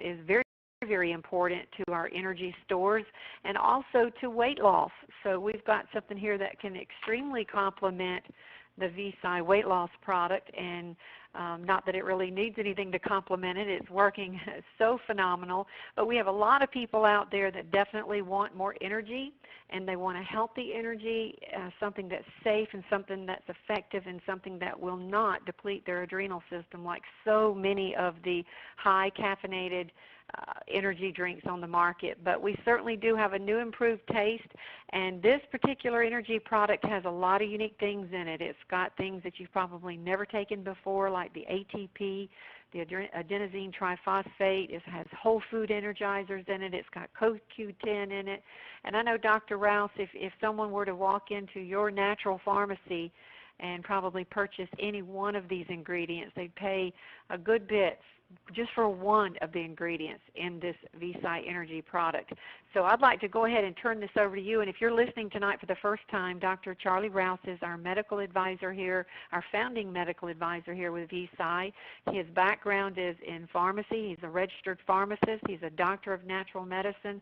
is very, very important to our energy stores and also to weight loss. So we've got something here that can extremely complement the ViSi weight loss product, and not that it really needs anything to complement it. It's working so phenomenal. But we have a lot of people out there that definitely want more energy, and they want a healthy energy, something that's safe and something that's effective and something that will not deplete their adrenal system like so many of the high caffeinated energy drinks on the market. But we certainly do have a new improved taste, and this particular energy product has a lot of unique things in it. It's got things that you've probably never taken before, like the ATP, the adenosine triphosphate. It has whole food energizers in it. It's got CoQ10 in it. And I know, Dr. Rouse, if someone were to walk into your natural pharmacy and probably purchase any one of these ingredients, they'd pay a good bit just for one of the ingredients in this ViSi Energy product. So I'd like to go ahead and turn this over to you. And if you're listening tonight for the first time, Dr. Charlie Rouse is our medical advisor here, our founding medical advisor here with ViSi. His background is in pharmacy. He's a registered pharmacist. He's a doctor of natural medicine.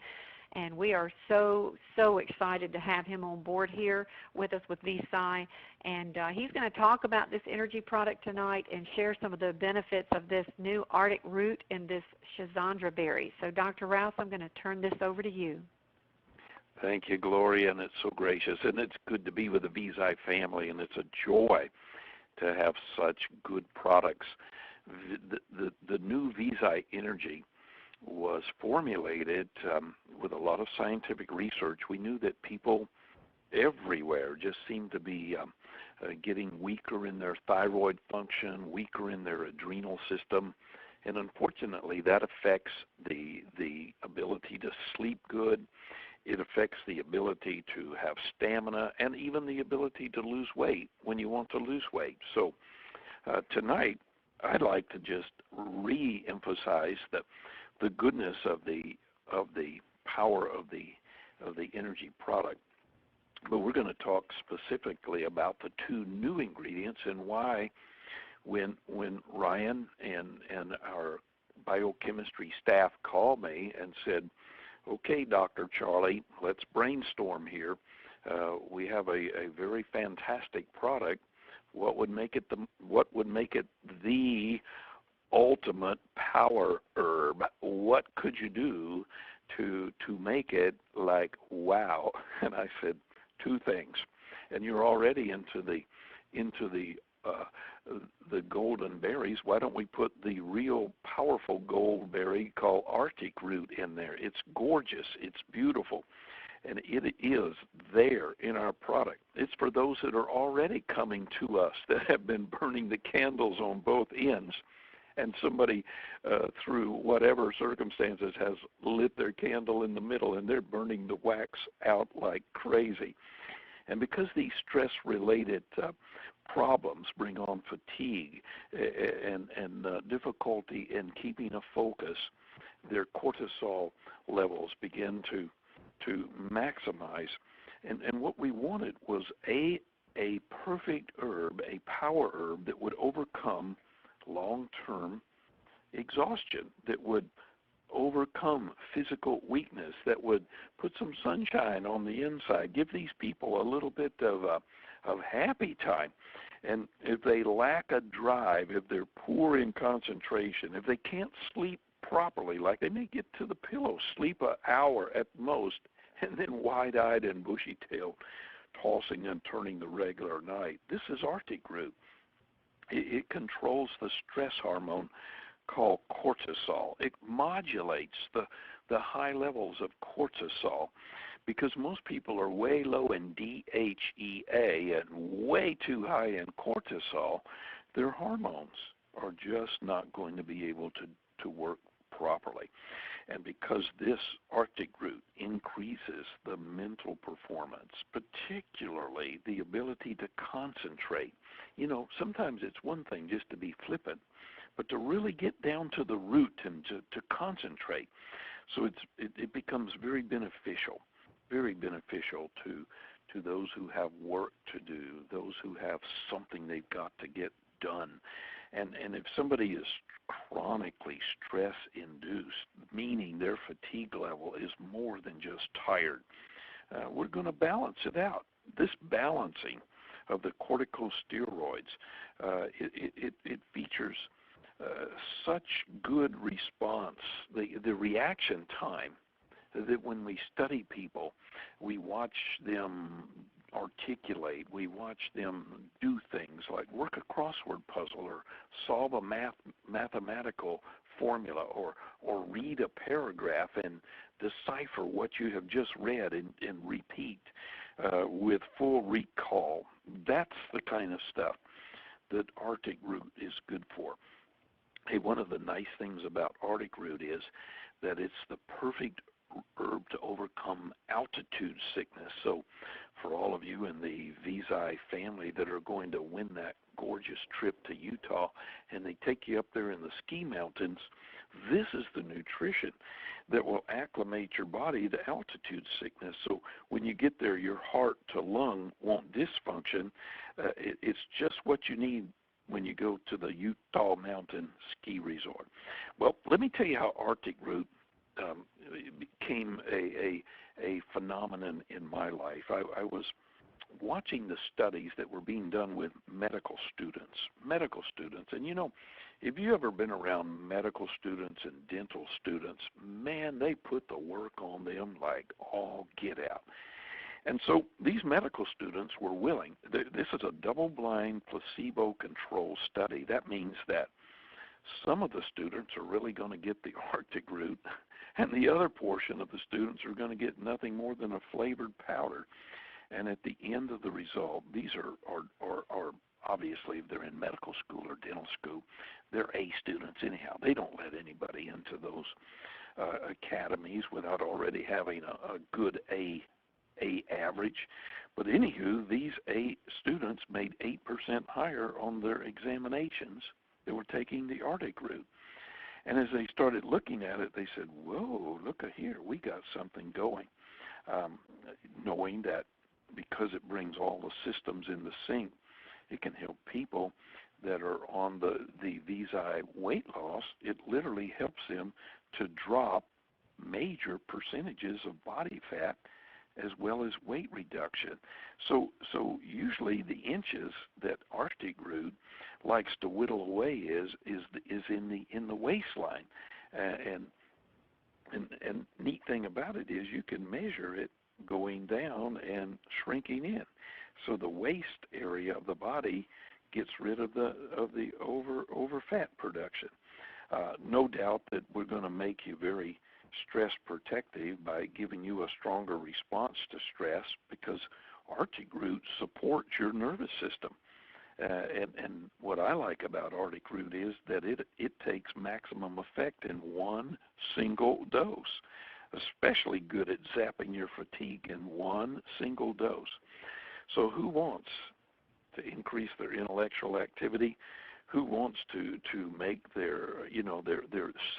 And we are so, so excited to have him on board here with us with ViSi. And he's going to talk about this energy product tonight and share some of the benefits of this new Arctic root and this Schisandra berry. So, Dr. Rouse, I'm going to turn this over to you. Thank you, Gloria, and it's so gracious. And it's good to be with the ViSi family, and it's a joy to have such good products. The new ViSi Energy was formulated with a lot of scientific research. We knew that people everywhere just seemed to be getting weaker in their thyroid function, weaker in their adrenal system, and unfortunately that affects the ability to sleep good. It affects the ability to have stamina and even the ability to lose weight when you want to lose weight. So tonight I'd like to just re-emphasize the goodness of the power of the energy product. But we're going to talk specifically about the two new ingredients and why when Ryan and our biochemistry staff called me and said, okay, Dr. Charlie, let's brainstorm here. We have a very fantastic product. What would make it the ultimate power herb? What could you do to make it like wow? And I said two things. And you're already into the golden berries. Why don't we put the real powerful gold berry called Arctic root in there? It's gorgeous. It's beautiful. And it is there in our product. It's for those that are already coming to us that have been burning the candles on both ends, and somebody through whatever circumstances has lit their candle in the middle and they're burning the wax out like crazy. And because these stress-related problems bring on fatigue and difficulty in keeping a focus, their cortisol levels begin to maximize. And what we wanted was a perfect herb, a power herb that would overcome long-term exhaustion, that would overcome physical weakness, that would put some sunshine on the inside, give these people a little bit of happy time. And if they lack a drive, if they're poor in concentration, if they can't sleep properly, like they may get to the pillow, sleep an hour at most, and then wide-eyed and bushy-tailed, tossing and turning the regular night. This is Arctic root. It controls the stress hormone called cortisol. It modulates the high levels of cortisol, because most people are way low in DHEA and way too high in cortisol. Their hormones are just not going to be able to work properly. And because this Arctic root increases the mental performance, particularly the ability to concentrate. You know, sometimes it's one thing just to be flippant, but to really get down to the root and to concentrate. So it becomes very beneficial to those who have work to do, those who have something they've got to get done. And if somebody is chronically stress-induced, meaning their fatigue level is more than just tired. We're going to balance it out. This balancing of the corticosteroids, it features such good response, the reaction time, that when we study people, we watch them articulate, we watch them do things like work a crossword puzzle or solve a mathematical formula or read a paragraph and decipher what you have just read and repeat with full recall. That's the kind of stuff that Arctic root is good for. Hey, one of the nice things about Arctic root is that it's the perfect herb to overcome altitude sickness. So for all of you in the ViSi family that are going to win that gorgeous trip to Utah and they take you up there in the ski mountains, this is the nutrition that will acclimate your body to altitude sickness. So when you get there, your heart to lung won't dysfunction. It's just what you need when you go to the Utah Mountain Ski Resort. Well, let me tell you how Arctic root became a phenomenon in my life. I was watching the studies that were being done with medical students. And you know, if you ever been around medical students and dental students, man, they put the work on them like all get out. And so these medical students were willing. This is a double-blind, placebo-controlled study. That means that some of the students are really going to get the Arctic root, and the other portion of the students are going to get nothing more than a flavored powder. And at the end of the result, these are obviously, if they're in medical school or dental school, they're A students anyhow. They don't let anybody into those academies without already having a good A average. But anywho, these A students made 8% higher on their examinations that were taking the Arctic root. And as they started looking at it, they said, whoa, look at here, we got something going. Knowing that because it brings all the systems in the sync, it can help people that are on the ViSi weight loss. It literally helps them to drop major percentages of body fat as well as weight reduction. So usually the inches that Arctic root likes to whittle away is in the waistline. And neat thing about it is you can measure it going down and shrinking in. So the waist area of the body gets rid of the over fat production. No doubt that we're going to make you very stress protective by giving you a stronger response to stress, because Arctic root supports your nervous system. And what I like about Arctic root is that it takes maximum effect in one single dose. Especially good at zapping your fatigue in one single dose. So who wants to increase their intellectual activity? Who wants to make their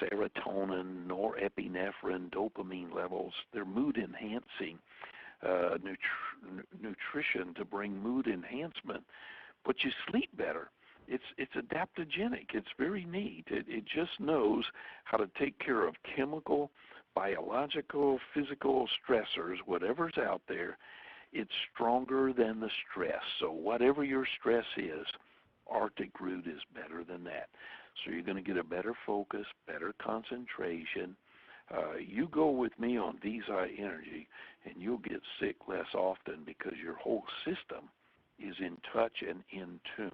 serotonin, norepinephrine, dopamine levels, their mood enhancing nutrition to bring mood enhancement, but you sleep better? It's adaptogenic. It's very neat. It just knows how to take care of chemical, biological, physical stressors, whatever's out there. It's stronger than the stress. So whatever your stress is, Arctic root is better than that. So you're going to get a better focus, better concentration. You go with me on ViSi Energy, and you'll get sick less often because your whole system is in touch and in tune.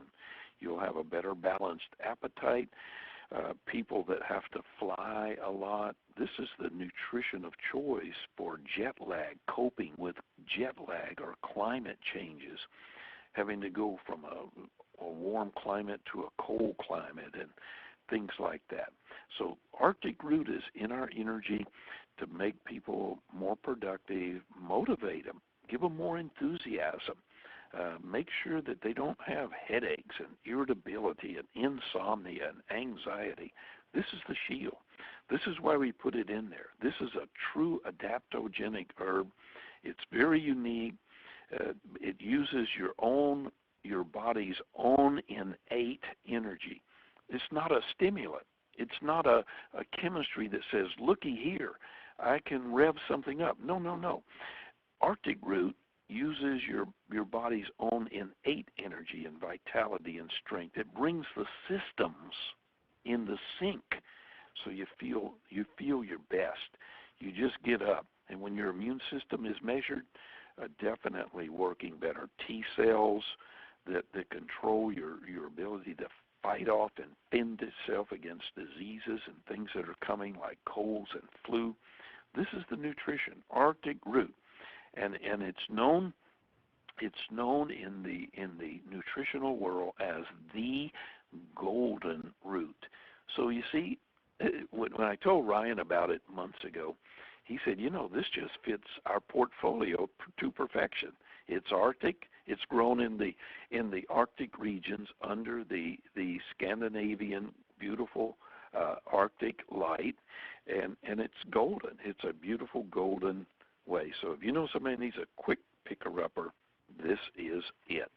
You'll have a better balanced appetite. People that have to fly a lot, this is the nutrition of choice for jet lag, coping with jet lag or climate changes, having to go from a warm climate to a cold climate and things like that. So Arctic root is in our energy to make people more productive, motivate them, give them more enthusiasm. Make sure that they don't have headaches and irritability and insomnia and anxiety. This is the shield. This is why we put it in there. This is a true adaptogenic herb. It's very unique. It uses your body's own innate energy. It's not a stimulant. It's not a chemistry that says, looky here, I can rev something up. No, no, no. Arctic Root uses your body's own innate energy and vitality and strength. It brings the systems in the sync, so you feel your best. You just get up, and when your immune system is measured, definitely working better. T cells that control your ability to fight off and fend itself against diseases and things that are coming like colds and flu. This is the nutrition, Arctic Root, and it's known in the nutritional world as the golden root. So you see, when I told Ryan about it months ago, he said, this just fits our portfolio to perfection. It's Arctic. It's grown in the Arctic regions under the Scandinavian beautiful Arctic light, and it's golden. It's a beautiful golden way. So if you know somebody needs a quick picker-upper, this is it.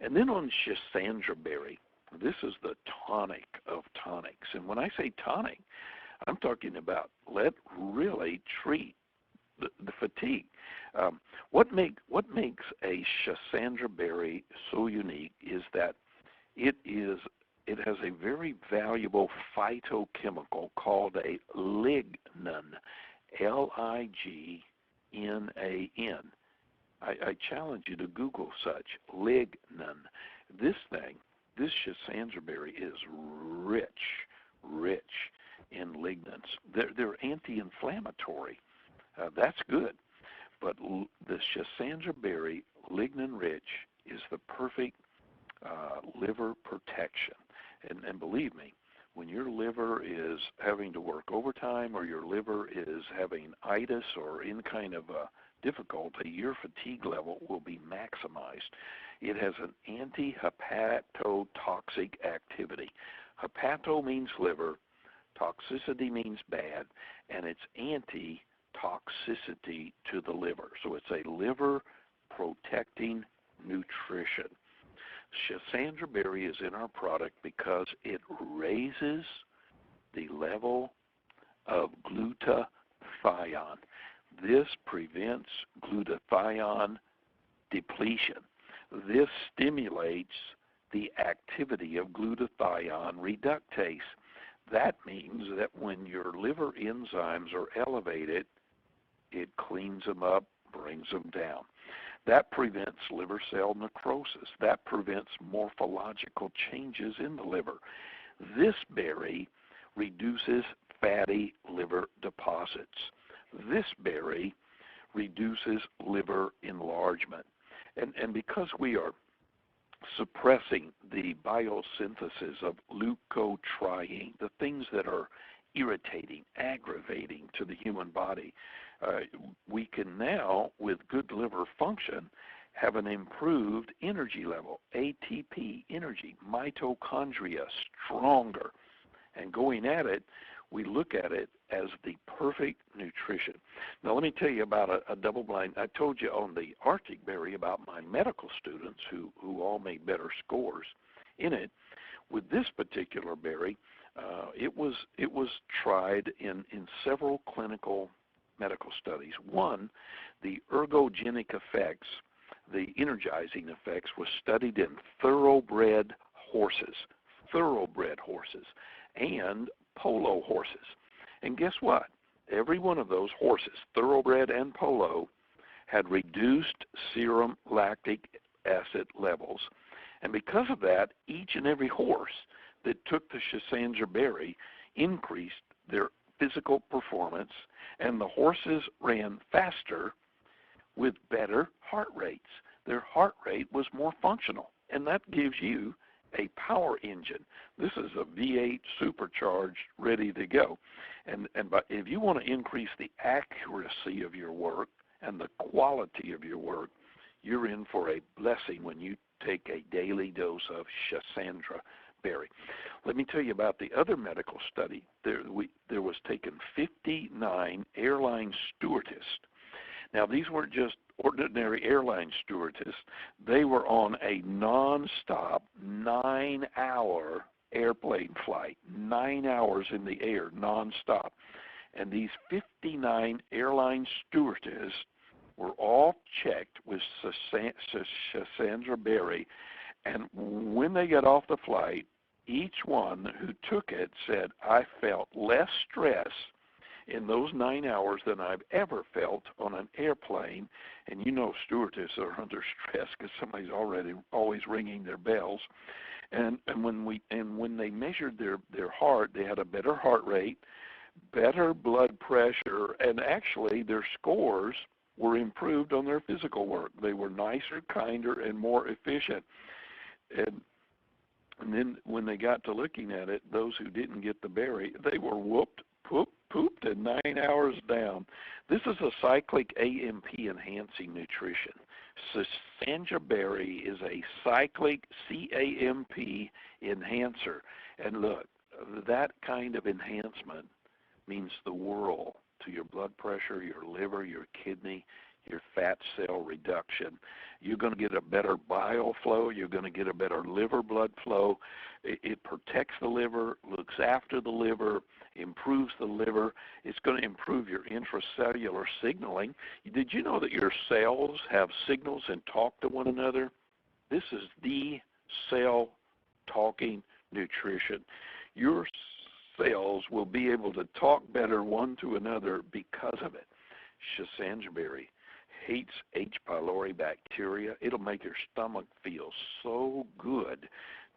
And then on Schisandra berry, this is the tonic of tonics. And when I say tonic, I'm talking about let really treat the fatigue. What makes a Schisandra berry so unique is that it has a very valuable phytochemical called a lignan, Lignan. I challenge you to Google such, lignan. This Schisandra berry is rich in lignans. They're anti-inflammatory. That's good. But the Schisandra berry, lignan-rich, is the perfect liver protection. And believe me, when your liver is having to work overtime or your liver is having itis or any kind of difficulty, your fatigue level will be maximized. It has an anti-hepatotoxic activity. Hepato means liver, toxicity means bad, and it's anti-toxicity to the liver. So it's a liver-protecting nutrition. Schisandra berry is in our product because it raises the level of glutathione. This prevents glutathione depletion. This stimulates the activity of glutathione reductase. That means that when your liver enzymes are elevated, it cleans them up, brings them down. That prevents liver cell necrosis. That prevents morphological changes in the liver. This berry reduces fatty liver deposits. This berry reduces liver enlargement. And because we are suppressing the biosynthesis of leukotriene, the things that are irritating, aggravating to the human body, we can now, with good liver function, have an improved energy level, ATP, energy, mitochondria, stronger. And going at it, we look at it as the perfect nutrition. Now, let me tell you about a double-blind. I told you on the Arctic berry about my medical students who all made better scores in it. With this particular berry, it was tried in several clinical medical studies. One, the ergogenic effects, the energizing effects, was studied in thoroughbred horses, and polo horses. And guess what? Every one of those horses, thoroughbred and polo, had reduced serum lactic acid levels. And because of that, each and every horse that took the Schisandra berry increased their physical performance, and the horses ran faster with better heart rates. Their heart rate was more functional, and that gives you a power engine. This is a V8 supercharged, ready to go. And if you want to increase the accuracy of your work and the quality of your work, you're in for a blessing when you take a daily dose of Schisandra berry. Let me tell you about the other medical study. There was taken 59 airline stewardesses. Now, these weren't just ordinary airline stewardesses. They were on a nonstop 9-hour airplane flight, 9 hours in the air nonstop. And these 59 airline stewardesses were all checked with Cassandra Berry. And when they got off the flight, each one who took it said, I felt less stress in those 9 hours than I've ever felt on an airplane. And you know stewardesses are under stress because somebody's always ringing their bells. And when they measured their heart, they had a better heart rate, better blood pressure, and actually their scores were improved on their physical work. They were nicer, kinder, and more efficient. And then when they got to looking at it, those who didn't get the berry, they were pooped and 9 hours down. This is a cyclic AMP enhancing nutrition. Cassandra berry is a cyclic CAMP enhancer. And look, that kind of enhancement means the world to your blood pressure, your liver, your kidney, your fat cell reduction. You're going to get a better bile flow. You're going to get a better liver blood flow. It protects the liver, looks after the liver, improves the liver. It's going to improve your intracellular signaling. Did you know that your cells have signals and talk to one another? This is the cell talking nutrition. Your cells will be able to talk better one to another because of it. Cassandra berry hates H. pylori bacteria. It'll make your stomach feel so good.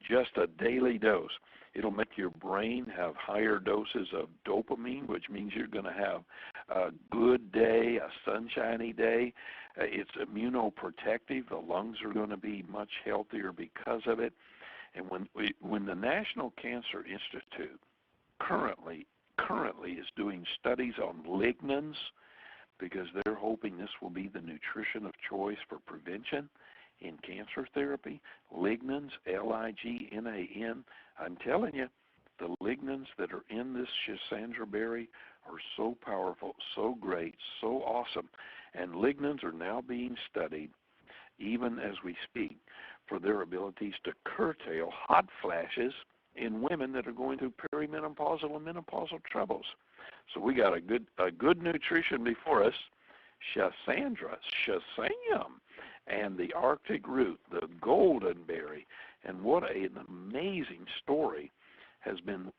Just a daily dose. It'll make your brain have higher doses of dopamine, which means you're going to have a good day, a sunshiny day. It's immunoprotective. The lungs are going to be much healthier because of it. And when the National Cancer Institute currently is doing studies on lignans, because they're hoping this will be the nutrition of choice for prevention in cancer therapy. Lignans, Lignan. I'm telling you, the lignans that are in this Cassandra berry are so powerful, so great, so awesome. And lignans are now being studied, even as we speak, for their abilities to curtail hot flashes in women that are going through perimenopausal and menopausal troubles. So we got a good nutrition before us. Cassandra, Shazam, and the Arctic root, the golden berry, and what an amazing story has been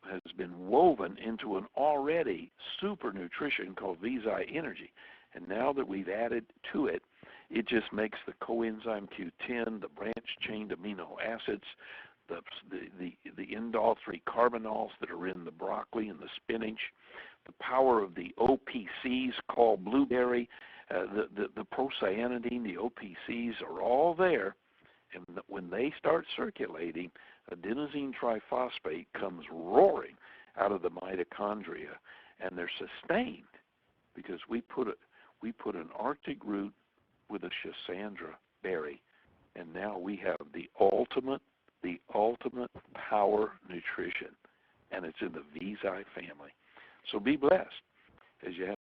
woven into an already super nutrition called ViSi Energy. And now that we've added to it, it just makes the coenzyme Q10, the branch-chained amino acids, the indole-3 carbanols that are in the broccoli and the spinach, the power of the OPCs called blueberry, the procyanidine, the OPCs are all there. And when they start circulating, adenosine triphosphate comes roaring out of the mitochondria, and they're sustained because we put an Arctic root with a Cassandra berry, and now we have the ultimate power nutrition, and it's in the ViSi family. So be blessed as you have